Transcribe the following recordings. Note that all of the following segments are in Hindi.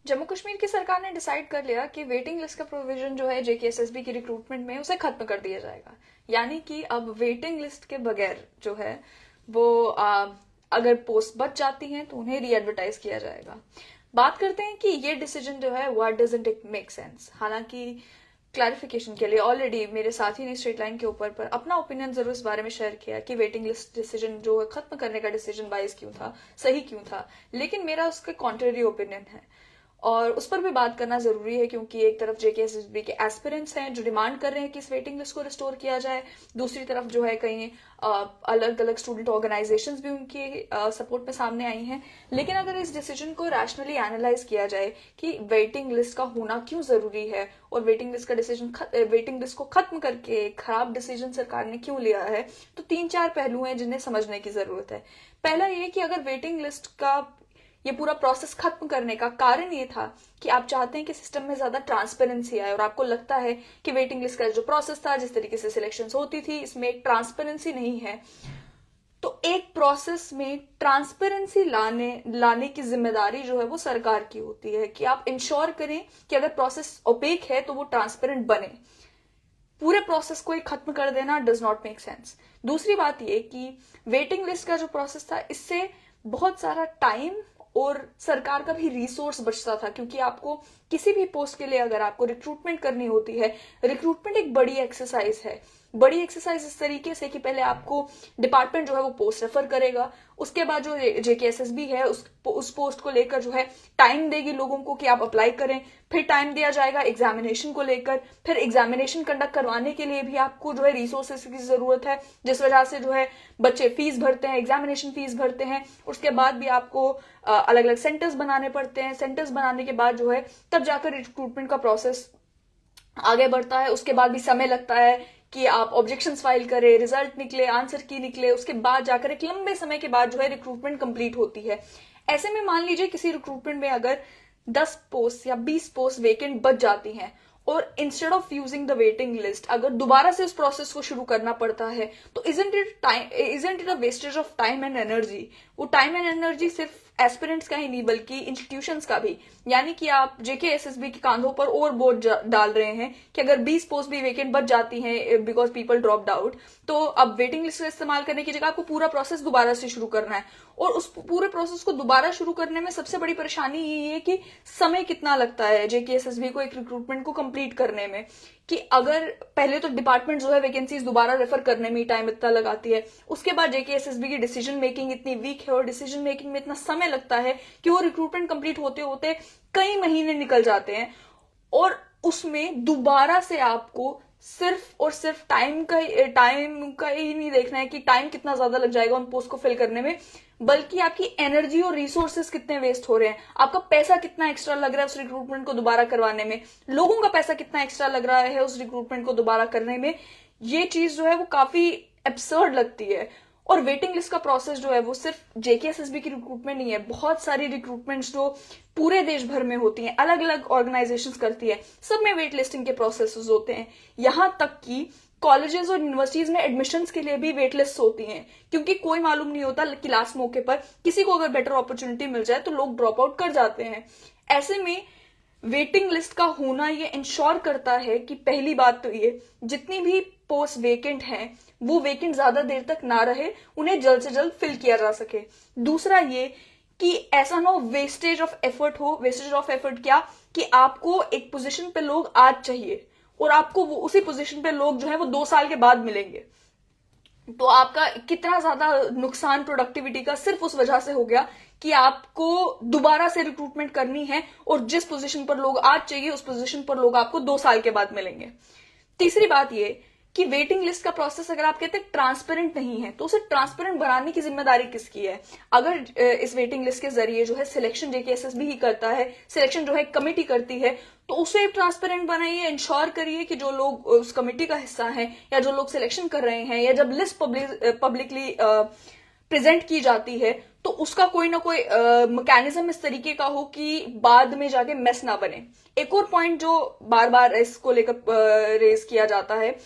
जम्मू कश्मीर की सरकार ने डिसाइड कर लिया कि वेटिंग लिस्ट का प्रोविजन जो है जेकेएसएसबी की रिक्रूटमेंट में उसे खत्म कर दिया जाएगा। यानी कि अब वेटिंग लिस्ट के बगैर जो है वो अगर पोस्ट बच जाती हैं तो उन्हें री एडवर्टाइज किया जाएगा। बात करते हैं कि ये डिसीजन जो है what doesn't it make sense. हालांकि क्लैरिफिकेशन के लिए ऑलरेडी मेरे साथी ने स्ट्रेट लाइन के ऊपर पर अपना ओपिनियन जरूर इस बारे में शेयर किया कि वेटिंग लिस्ट डिसीजन जो है खत्म करने का डिसीजन वाइज क्यों था, सही क्यों था। लेकिन मेरा उसके कॉन्ट्रेरी ओपिनियन है और उस पर भी बात करना जरूरी है, क्योंकि एक तरफ जेकेएसएसबी के एस्पिरेंट्स हैं जो डिमांड कर रहे हैं कि इस वेटिंग लिस्ट को रिस्टोर किया जाए, दूसरी तरफ जो है कई अलग अलग स्टूडेंट ऑर्गेनाइजेशंस भी उनके सपोर्ट में सामने आई हैं। लेकिन अगर इस डिसीजन को रैशनली एनालाइज किया जाए कि वेटिंग लिस्ट का होना क्यों जरूरी है और वेटिंग लिस्ट को खत्म करके खराब डिसीजन सरकार ने क्यों लिया है, तो तीन चार पहलू हैं जिन्हें समझने की जरूरत है। पहला ये कि अगर वेटिंग लिस्ट का ये पूरा प्रोसेस खत्म करने का कारण ये था कि आप चाहते हैं कि सिस्टम में ज्यादा ट्रांसपेरेंसी आए और आपको लगता है कि वेटिंग लिस्ट का जो प्रोसेस था, जिस तरीके से सिलेक्शन होती थी, इसमें एक ट्रांसपेरेंसी नहीं है, तो एक प्रोसेस में ट्रांसपेरेंसी लाने की जिम्मेदारी जो है वो सरकार की होती है कि आप इंश्योर करें कि अगर प्रोसेस ओपेक है तो वो ट्रांसपेरेंट बने। पूरे प्रोसेस को ही खत्म कर देना डज नॉट मेक सेंस। दूसरी बात ये कि वेटिंग लिस्ट का जो प्रोसेस था, इससे बहुत सारा टाइम और सरकार का भी रिसोर्स बचता था, क्योंकि आपको किसी भी पोस्ट के लिए अगर आपको रिक्रूटमेंट करनी होती है, रिक्रूटमेंट एक बड़ी एक्सरसाइज है। बड़ी एक्सरसाइज इस तरीके से कि पहले आपको डिपार्टमेंट जो है वो पोस्ट रेफर करेगा, उसके बाद जो जेकेएसएसबी है उस पोस्ट को लेकर जो है टाइम देगी लोगों को कि आप अप्लाई करें, फिर टाइम दिया जाएगा एग्जामिनेशन को लेकर, फिर एग्जामिनेशन कंडक्ट करवाने के लिए भी आपको जो है रिसोर्सेस की जरूरत है, जिस वजह से जो है बच्चे फीस भरते हैं, एग्जामिनेशन फीस भरते हैं। उसके बाद भी आपको अलग अलग सेंटर्स बनाने पड़ते हैं, सेंटर्स बनाने के बाद जो है तब जाकर रिक्रूटमेंट का प्रोसेस आगे बढ़ता है। उसके बाद भी समय लगता है कि आप ऑब्जेक्शंस फाइल करें, रिजल्ट निकले, आंसर की निकले, उसके बाद जाकर एक लंबे समय के बाद जो है रिक्रूटमेंट कंप्लीट होती है। ऐसे में मान लीजिए किसी रिक्रूटमेंट में अगर 10 पोस्ट या 20 पोस्ट वेकेंट बच जाती हैं और instead of using the waiting list अगर दोबारा से उस प्रोसेस को शुरू करना पड़ता है, तो isn't it a wastage of time and energy. वो टाइम एंड एनर्जी सिर्फ एस्पिरेंट्स का ही नहीं बल्कि इंस्टीट्यूशंस का भी। यानी कि आप जेकेएसएसबी के कांधों पर और बोझ डाल रहे हैं कि अगर 20 पोस्ट भी वेकेंट बच जाती हैं बिकॉज पीपल ड्रॉप्ड आउट, तो अब वेटिंग लिस्ट का इस्तेमाल करने की जगह आपको पूरा प्रोसेस दोबारा से शुरू करना है। और उस पूरे प्रोसेस को दोबारा शुरू करने में सबसे बड़ी परेशानी ये है कि समय कितना लगता है जेकेएसएसबी को एक रिक्रूटमेंट को कंप्लीट करने में, कि अगर पहले तो डिपार्टमेंट जो है वैकेंसीज दोबारा रेफर करने में ही टाइम इतना लगाती है, उसके बाद जेकेएसएसबी की डिसीजन मेकिंग इतनी वीक है और डिसीजन मेकिंग में इतना समय लगता है कि वो रिक्रूटमेंट कंप्लीट होते होते कई महीने निकल जाते हैं। और उसमें दोबारा से आपको सिर्फ और सिर्फ टाइम का ही नहीं देखना है कि टाइम कितना ज्यादा लग जाएगा उन पोस्ट को फिल करने में, बल्कि आपकी एनर्जी और रिसोर्सेस कितने वेस्ट हो रहे हैं, आपका पैसा कितना एक्स्ट्रा लग रहा है उस रिक्रूटमेंट को दोबारा करवाने में, लोगों का पैसा कितना एक्स्ट्रा लग रहा है उस रिक्रूटमेंट को दोबारा करने में। ये चीज जो है वो काफी एब्सर्ड लगती है। और वेटिंग लिस्ट का प्रोसेस जो है वो सिर्फ जेकेएसएसबी की रिक्रूटमेंट नहीं है, बहुत सारी रिक्रूटमेंट्स जो पूरे देश भर में होती हैं, अलग अलग ऑर्गेनाइजेशंस करती है, सब में वेट लिस्टिंग के प्रोसेस होते हैं। यहां तक कि कॉलेजेस और यूनिवर्सिटीज में एडमिशन्स के लिए भी वेट लिस्ट होती हैं, क्योंकि कोई मालूम नहीं होता कि लास्ट मौके पर किसी को अगर बेटर अपॉर्चुनिटी मिल जाए तो लोग ड्रॉप आउट कर जाते हैं। ऐसे में वेटिंग लिस्ट का होना ये इंश्योर करता है कि पहली बात तो ये जितनी भी पोस्ट वेकेंट हैं वो वेकेंट ज्यादा देर तक ना रहे, उन्हें जल्द से जल्द फिल किया जा सके। दूसरा ये कि ऐसा ना हो वेस्टेज ऑफ एफर्ट हो। वेस्टेज ऑफ एफर्ट क्या, कि आपको एक पोजीशन पे लोग आज चाहिए और आपको वो उसी पोजीशन पे लोग जो है वो 2 साल के बाद मिलेंगे, तो आपका कितना ज्यादा नुकसान प्रोडक्टिविटी का सिर्फ उस वजह से हो गया कि आपको दोबारा से रिक्रूटमेंट करनी है और जिस पोजीशन पर लोग आज चाहिए उस पोजीशन पर लोग आपको 2 साल के बाद मिलेंगे। तीसरी बात ये कि वेटिंग लिस्ट का प्रोसेस अगर आप कहते हैं ट्रांसपेरेंट नहीं है, तो उसे ट्रांसपेरेंट बनाने की जिम्मेदारी किसकी है। अगर इस वेटिंग लिस्ट के जरिए जो है सिलेक्शन जेकेएसएसबी ही करता है, सिलेक्शन जो है कमेटी करती है, तो उसे ट्रांसपेरेंट बनाइए, इंश्योर करिए कि जो लोग उस कमेटी का हिस्सा हैं या जो लोग सिलेक्शन कर रहे हैं या जब लिस्ट पब्लिकली प्रेजेंट की जाती है तो उसका कोई ना कोई मैकेनिज्म इस तरीके का हो कि बाद में जाके मेस ना बने। एक और पॉइंट जो बार बार इसको लेकर रेज किया जाता है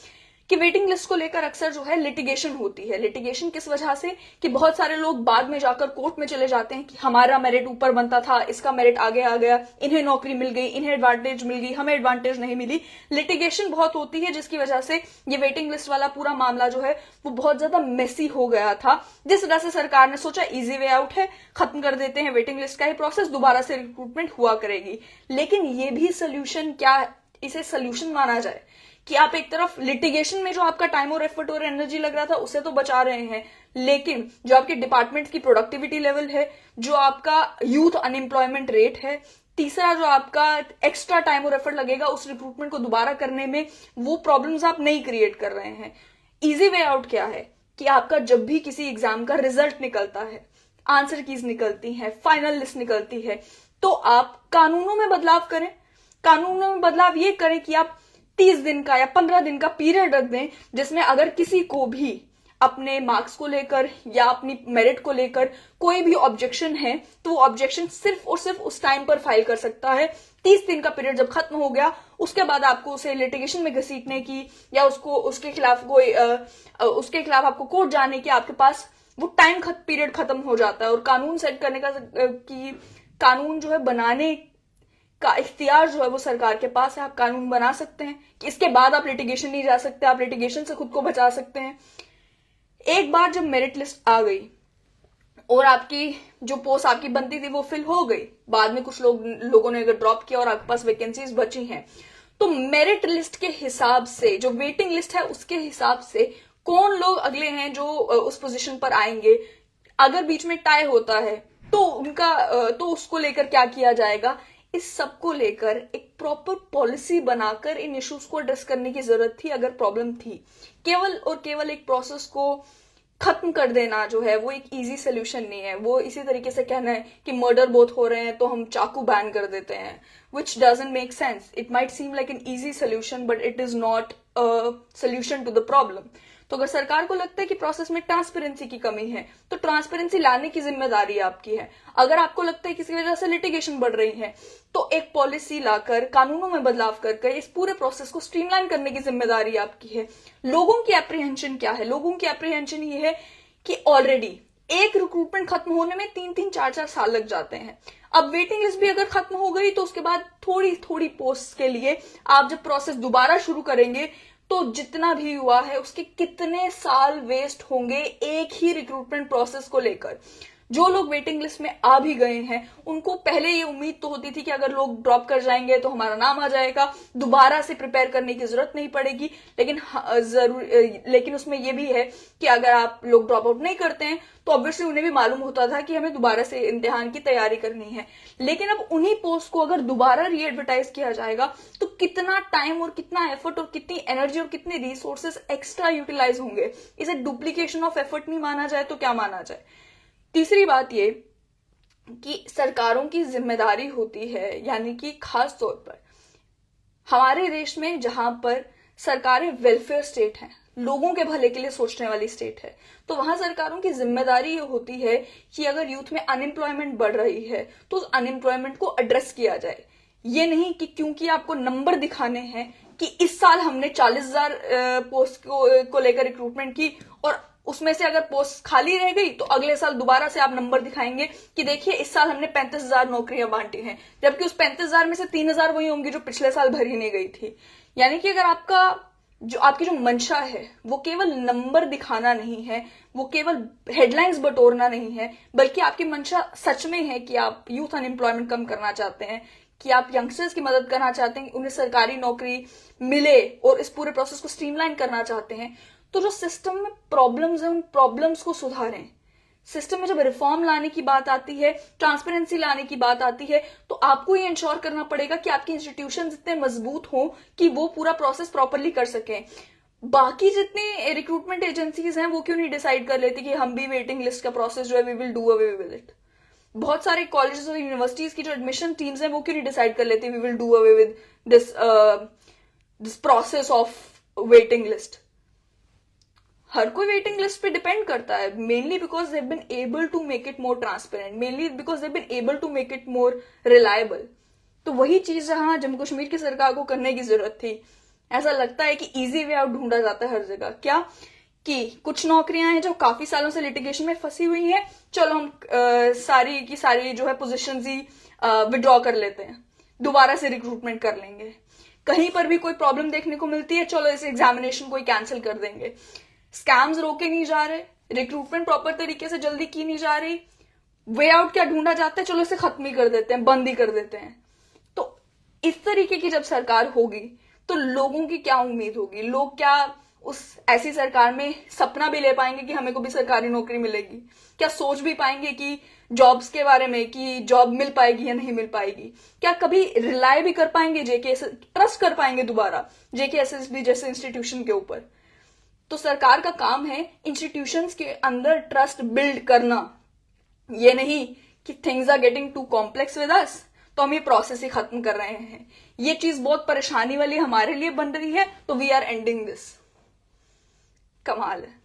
कि वेटिंग लिस्ट को लेकर अक्सर जो है लिटिगेशन होती है। लिटिगेशन किस वजह से कि बहुत सारे लोग बाद में जाकर कोर्ट में चले जाते हैं कि हमारा मेरिट ऊपर बनता था, इसका मेरिट आगे आ गया, इन्हें नौकरी मिल गई, इन्हें एडवांटेज मिल गई, हमें एडवांटेज नहीं मिली। लिटिगेशन बहुत होती है जिसकी वजह से ये वेटिंग लिस्ट वाला पूरा मामला जो है वो बहुत ज्यादा मेसी हो गया था, जिस वजह से सरकार ने सोचा इजी वे आउट है, खत्म कर देते हैं वेटिंग लिस्ट का ही प्रोसेस, दोबारा से रिक्रूटमेंट हुआ करेगी। लेकिन ये भी सोल्यूशन क्या इसे सोल्यूशन माना जाए कि आप एक तरफ लिटिगेशन में जो आपका टाइम और एफर्ट और एनर्जी लग रहा था उसे तो बचा रहे हैं, लेकिन जो आपके डिपार्टमेंट की प्रोडक्टिविटी लेवल है, जो आपका यूथ अनएम्प्लॉयमेंट रेट है, तीसरा जो आपका एक्स्ट्रा टाइम और एफर्ट लगेगा उस रिक्रूटमेंट को दोबारा करने में, वो प्रॉब्लम्स आप नहीं क्रिएट कर रहे हैं। इजी वे आउट क्या है कि आपका जब भी किसी एग्जाम का रिजल्ट निकलता है, आंसर कीज निकलती है, फाइनल लिस्ट निकलती है, तो आप कानूनों में बदलाव करें। कानूनों में बदलाव ये करें कि आप 30 दिन का या 15 दिन का पीरियड रख दें, जिसमें अगर किसी को भी अपने मार्क्स को लेकर या अपनी मेरिट को लेकर कोई भी ऑब्जेक्शन है तो वो ऑब्जेक्शन सिर्फ और सिर्फ उस टाइम पर फाइल कर सकता है। 30 दिन का पीरियड जब खत्म हो गया उसके बाद आपको उसे लिटिगेशन में घसीटने की या उसके खिलाफ आपको कोर्ट जाने की आपके पास वो टाइम पीरियड खत्म हो जाता है। और कानून सेट करने का कि कानून जो है बनाने का इख्तियार जो है वो सरकार के पास है। आप कानून बना सकते हैं कि इसके बाद आप लिटिगेशन नहीं जा सकते, आप लिटिगेशन से खुद को बचा सकते हैं। एक बार जब मेरिट लिस्ट आ गई और आपकी जो पोस्ट आपकी बनती थी वो फिल हो गई, बाद में कुछ लोगों ने अगर ड्रॉप किया और आपके पास वैकेंसीज बची हैं, तो मेरिट लिस्ट के हिसाब से जो वेटिंग लिस्ट है उसके हिसाब से कौन लोग अगले हैं जो उस पोजीशन पर आएंगे। अगर बीच में टाई होता है तो उसको लेकर क्या किया जाएगा, इस सब को लेकर एक प्रॉपर पॉलिसी बनाकर इन इश्यूज को एड्रेस करने की जरूरत थी। अगर प्रॉब्लम थी, केवल और केवल एक प्रोसेस को खत्म कर देना जो है वो एक इजी सोल्यूशन नहीं है। वो इसी तरीके से कहना है कि मर्डर बहुत हो रहे हैं तो हम चाकू बैन कर देते हैं, which doesn't make sense. It might seem like an easy solution, but it is not a solution to the problem. तो अगर सरकार को लगता है कि प्रोसेस में ट्रांसपेरेंसी की कमी है तो ट्रांसपेरेंसी लाने की जिम्मेदारी आपकी है। अगर आपको लगता है किसी वजह से लिटिगेशन बढ़ रही है तो एक पॉलिसी लाकर कानूनों में बदलाव करके इस पूरे प्रोसेस को स्ट्रीमलाइन करने की जिम्मेदारी आपकी है। लोगों की एप्रीहेंशन क्या है? लोगों की एप्रीहेंशन ये है कि ऑलरेडी एक रिक्रूटमेंट खत्म होने में 3-4 साल लग जाते हैं। अब वेटिंग लिस्ट भी अगर खत्म हो गई तो उसके बाद थोड़ी थोड़ी पोस्ट के लिए आप जब प्रोसेस दोबारा शुरू करेंगे तो जितना भी हुआ है उसके कितने साल वेस्ट होंगे एक ही रिक्रूटमेंट प्रोसेस को लेकर। जो लोग वेटिंग लिस्ट में आ भी गए हैं उनको पहले ये उम्मीद तो होती थी कि अगर लोग ड्रॉप कर जाएंगे तो हमारा नाम आ जाएगा, दोबारा से प्रिपेयर करने की जरूरत नहीं पड़ेगी। लेकिन उसमें ये भी है कि अगर आप लोग ड्रॉप आउट नहीं करते हैं तो ऑब्वियसली उन्हें भी मालूम होता था कि हमें दोबारा से इम्तिहान की तैयारी करनी है। लेकिन अब उन्हीं पोस्ट को अगर दोबारा री एडवर्टाइज किया जाएगा तो कितना टाइम और कितना एफर्ट और कितनी एनर्जी और कितने रिसोर्सेस एक्स्ट्रा यूटिलाइज होंगे। इसे डुप्लीकेशन ऑफ एफर्ट नहीं माना जाए तो क्या माना जाए। तीसरी बात ये कि सरकारों की जिम्मेदारी होती है, यानी कि खास तौर पर हमारे देश में जहां पर सरकारें वेलफेयर स्टेट हैं, लोगों के भले के लिए सोचने वाली स्टेट है, तो वहां सरकारों की जिम्मेदारी ये होती है कि अगर यूथ में अनएम्प्लॉयमेंट बढ़ रही है तो उस अनएम्प्लॉयमेंट को एड्रेस किया जाए। ये नहीं कि क्योंकि आपको नंबर दिखाने हैं कि इस साल हमने 40,000 पोस्ट को लेकर रिक्रूटमेंट की और उसमें से अगर पोस्ट खाली रह गई तो अगले साल दोबारा से आप नंबर दिखाएंगे कि देखिए इस साल हमने 35,000 नौकरियां बांटी हैं, जबकि उस 35,000 में से 3,000 वही होंगी जो पिछले साल भरी नहीं गई थी। यानी कि अगर आपकी जो मंशा है वो केवल नंबर दिखाना नहीं है, वो केवल हेडलाइंस बटोरना नहीं है, बल्कि आपकी मंशा सच में है कि आप यूथ अनएम्प्लॉयमेंट कम करना चाहते हैं, कि आप यंगस्टर्स की मदद करना चाहते हैं, उन्हें सरकारी नौकरी मिले और इस पूरे प्रोसेस को स्ट्रीमलाइन करना चाहते हैं, तो जो सिस्टम में प्रॉब्लम्स हैं उन प्रॉब्लम्स को सुधारें। सिस्टम में जब रिफॉर्म लाने की बात आती है, ट्रांसपेरेंसी लाने की बात आती है, तो आपको ये इंश्योर करना पड़ेगा कि आपके इंस्टीट्यूशन इतने मजबूत हों कि वो पूरा प्रोसेस प्रॉपरली कर सकें। बाकी जितनी रिक्रूटमेंट एजेंसीज हैं वो क्यों नहीं डिसाइड कर लेती कि हम भी वेटिंग लिस्ट का प्रोसेस जो है we will do away with it. बहुत सारे कॉलेजेस और यूनिवर्सिटीज की जो एडमिशन टीम्स हैं वो क्यों नहीं डिसाइड कर लेती we will do away with this process of waiting list. हर कोई वेटिंग लिस्ट पे डिपेंड करता है, mainly because they been able to make it more transparent, mainly because they been able to make it more reliable. तो वही चीज जहां जम्मू कश्मीर की सरकार को करने की जरूरत थी, ऐसा लगता है कि इजी वे आउट ढूंढा जाता है हर जगह। क्या कि कुछ नौकरियां हैं जो काफी सालों से लिटिगेशन में फंसी हुई हैं, चलो हम सारी की सारी जो है पोजीशंस ही विड्रॉ कर लेते हैं, दोबारा से रिक्रूटमेंट कर लेंगे। कहीं पर भी कोई प्रॉब्लम देखने को मिलती है, चलो इस एग्जामिनेशन को ही कैंसिल कर देंगे। स्कैम्स रोके नहीं जा रहे, रिक्रूटमेंट प्रॉपर तरीके से जल्दी की नहीं जा रही, वे आउट क्या ढूंढा जाता है, चलो इसे खत्म ही कर देते हैं, बंद ही कर देते हैं। तो इस तरीके की जब सरकार होगी तो लोगों की क्या उम्मीद होगी? लोग क्या उस ऐसी सरकार में सपना भी ले पाएंगे कि हमें को भी सरकारी नौकरी मिलेगी? क्या सोच भी पाएंगे कि जॉब्स के बारे में कि जॉब मिल पाएगी या नहीं मिल पाएगी? क्या कभी रिलाय भी कर पाएंगे ट्रस्ट कर पाएंगे दोबारा जेकेएसएसबी जैसे इंस्टीट्यूशन के ऊपर? तो सरकार का काम है इंस्टीट्यूशंस के अंदर ट्रस्ट बिल्ड करना, ये नहीं कि things are getting too complex with us तो हम ये प्रोसेस ही खत्म कर रहे हैं। ये चीज बहुत परेशानी वाली हमारे लिए बन रही है, तो वी आर एंडिंग दिस। कमाल है।